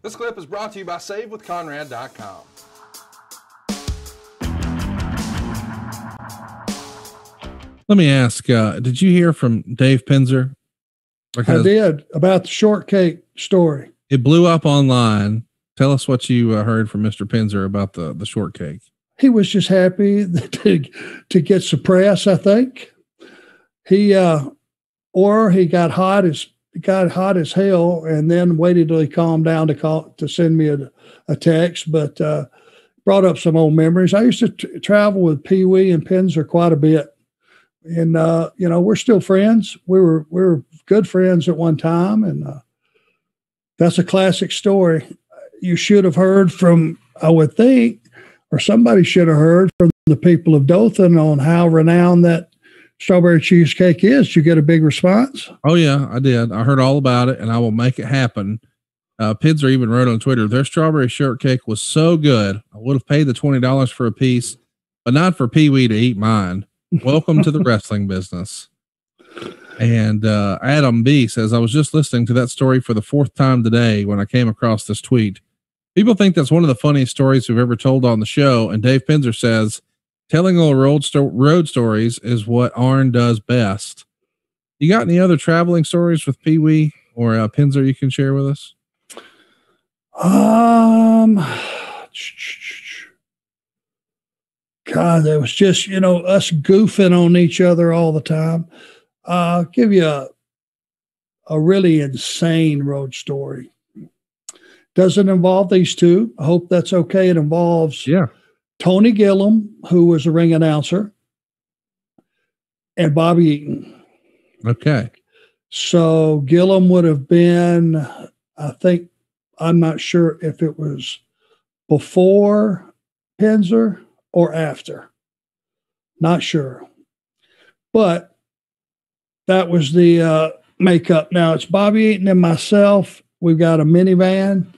This clip is brought to you by SaveWithConrad.com. Let me ask, did you hear from Dave Pinzer? I did, about the shortcake story. It blew up online. Tell us what you heard from Mr. Pinzer about the shortcake. He was just happy to get some press, I think. He got hot as hell, and then waited till he calmed down to send me a text. But brought up some old memories. I used to travel with Pee Wee and Pinzer quite a bit, and we're still friends. We were good friends at one time, and that's a classic story. You should have heard from, I would think, or somebody should have heard from the people of Dothan on how renowned that strawberry cheesecake is. Did you get a big response? Oh yeah, I did. I heard all about it, and I will make it happen. Pinzer even wrote on Twitter, their strawberry shortcake was so good, I would have paid the $20 for a piece, but not for Pee Wee to eat mine. Welcome to the wrestling business. And Adam B says, I was just listening to that story for the fourth time today when I came across this tweet. People think that's one of the funniest stories we've ever told on the show. And Dave Pinzer says, telling little road stories is what Arn does best. You got any other traveling stories with Pee Wee or Pinzer you can share with us? God, it was just, us goofing on each other all the time. I'll give you a really insane road story. Doesn't involve these two. I hope that's okay. It involves Tony Gillum, who was a ring announcer, and Bobby Eaton. Okay. So Gillum would have been, I think, I'm not sure if it was before Pinzer or after. Not sure. But that was the makeup. Now it's Bobby Eaton and myself. We've got a minivan.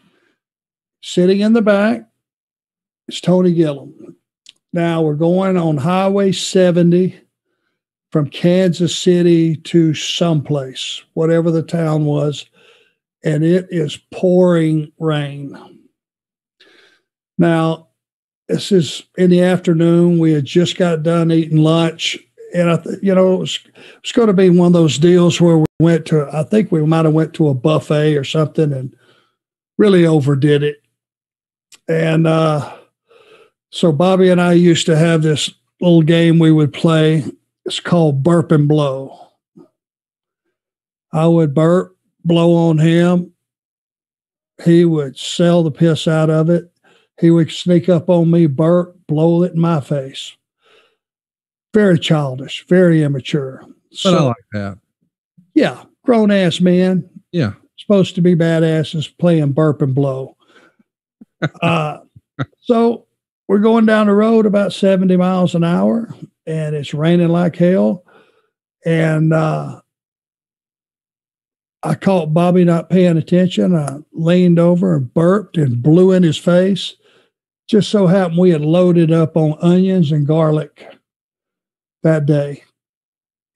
Sitting in the back is Tony Gillum. Now we're going on Highway 70 from Kansas City to someplace, whatever the town was, and it is pouring rain. Now, this is in the afternoon. We had just got done eating lunch, and it was going to be one of those deals where we went to, I think we might have went to a buffet or something and really overdid it. And so Bobby and I used to have this little game we would play. It's called burp and blow. I would burp, blow on him. He would sell the piss out of it. He would sneak up on me, burp, blow it in my face. Very childish, very immature. But I like that. Yeah, grown-ass men. Yeah. Supposed to be badasses playing burp and blow. So we're going down the road about 70 miles an hour, and it's raining like hell. And I caught Bobby not paying attention. I leaned over and burped and blew in his face. Just so happened we had loaded up on onions and garlic that day.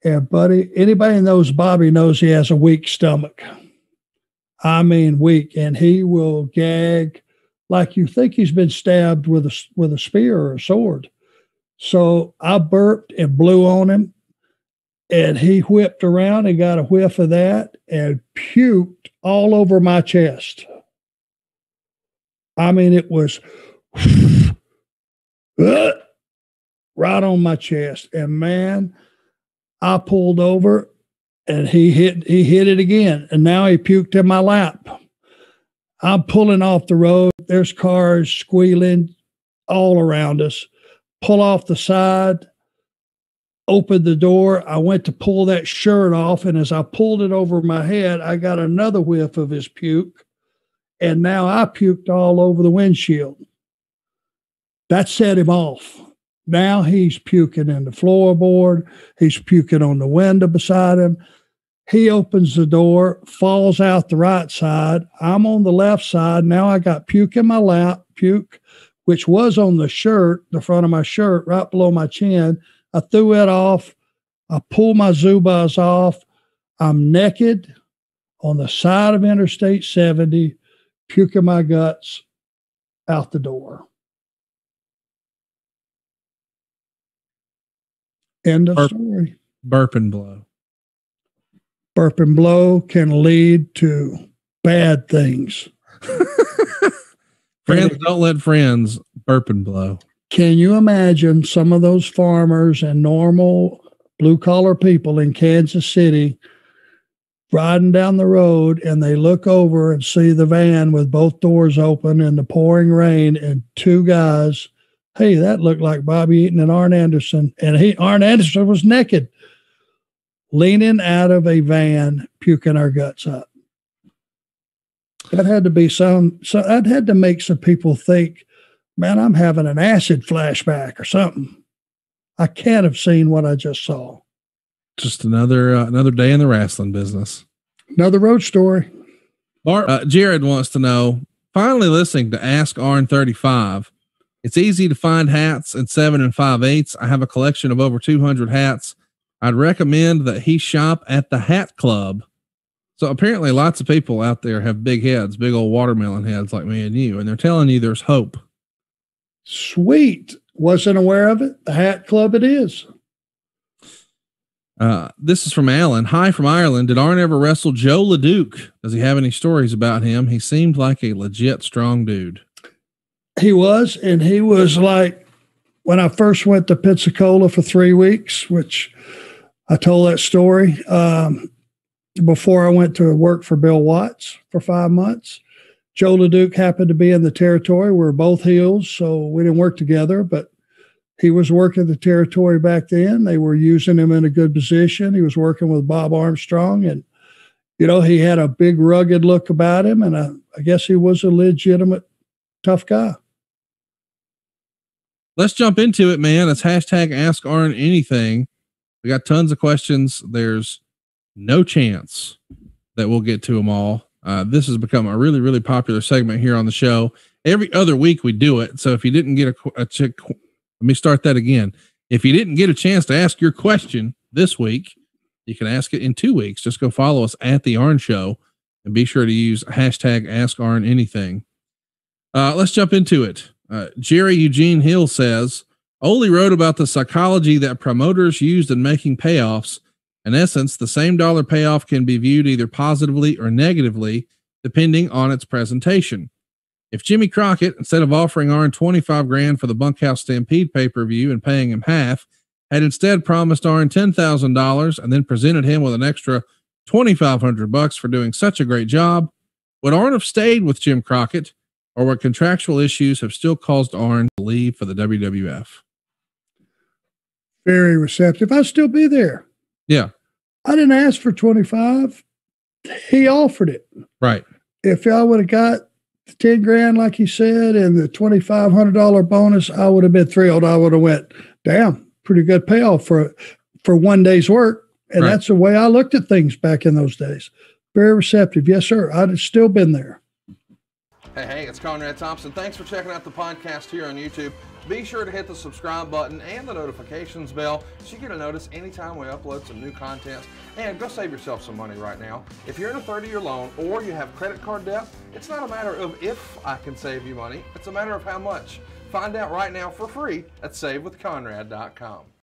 And buddy, anybody who knows Bobby knows he has a weak stomach. I mean, weak. And he will gag like you think he's been stabbed with a spear or a sword. So I burped and blew on him, and he whipped around and got a whiff of that and puked all over my chest. I mean, it was right on my chest. And man, I pulled over and he hit it again. And now he puked in my lap. I'm pulling off the road. There's cars squealing all around us. Pull off the side, opened the door. I went to pull that shirt off, and as I pulled it over my head, I got another whiff of his puke, and now I puked all over the windshield. That set him off. Now he's puking in the floorboard. He's puking on the window beside him. He opens the door, falls out the right side. I'm on the left side. Now I got puke in my lap, which was on the shirt, the front of my shirt, right below my chin. I threw it off. I pulled my Zubaz off. I'm naked on the side of Interstate 70, puking my guts out the door. End of story. Burp and blow. Burp and blow can lead to bad things. Friends don't let friends burp and blow. Can you imagine some of those farmers and normal blue-collar people in Kansas City riding down the road, and they look over and see the van with both doors open in the pouring rain and two guys? Hey, that looked like Bobby Eaton and Arn Anderson. And Arn Anderson was naked, leaning out of a van, puking our guts up. That had to be that had to make some people think, man, I'm having an acid flashback or something. I can't have seen what I just saw. Just another day in the wrestling business. Another road story. Jared wants to know, finally listening to Ask Arn 35. It's easy to find hats in 7 5/8. I have a collection of over 200 hats. I'd recommend that he shop at the Hat Club. So apparently lots of people out there have big heads, big old watermelon heads like me and you, and they're telling you there's hope. Sweet. Wasn't aware of it. The Hat Club it is. This is from Alan. Hi from Ireland. Did Arn ever wrestle Joe LeDuc? Does he have any stories about him? He seemed like a legit strong dude. He was, and he was like, when I first went to Pensacola for 3 weeks, which I told that story, before I went to work for Bill Watts for 5 months. Joe LeDuc happened to be in the territory. We were both heels, so we didn't work together, but he was working the territory back then. They were using him in a good position. He was working with Bob Armstrong, and, he had a big rugged look about him, and I guess he was a legitimate tough guy. Let's jump into it, man. It's hashtag Ask Arn Anything. We got tons of questions. There's no chance that we'll get to them all. This has become a really, really popular segment here on the show. Every other week we do it. So if you didn't get let me start that again. If you didn't get a chance to ask your question this week, you can ask it in 2 weeks. Just go follow us at the Arn Show and be sure to use hashtag Ask Arn Anything. Let's jump into it. Jerry Eugene Hill says, Ole wrote about the psychology that promoters used in making payoffs. In essence, the same dollar payoff can be viewed either positively or negatively, depending on its presentation. If Jimmy Crockett, instead of offering Arn $25,000 for the Bunkhouse Stampede pay-per-view and paying him half, had instead promised Arn $10,000 and then presented him with an extra $2,500 for doing such a great job, would Arn have stayed with Jim Crockett, or would contractual issues have still caused Arn to leave for the WWF? Very receptive. I'd still be there. Yeah. I didn't ask for 25. He offered it. Right. If I would have got $10,000, like he said, and the $2,500 bonus, I would have been thrilled. I would have went, damn, pretty good payoff for 1 day's work. And right. That's the way I looked at things back in those days. Very receptive. Yes, sir. I'd have still been there. Hey, it's Conrad Thompson. Thanks for checking out the podcast here on YouTube. Be sure to hit the subscribe button and the notifications bell so you get a notice anytime we upload some new content. And go save yourself some money right now. If you're in a 30-year loan or you have credit card debt, it's not a matter of if I can save you money. It's a matter of how much. Find out right now for free at SaveWithConrad.com.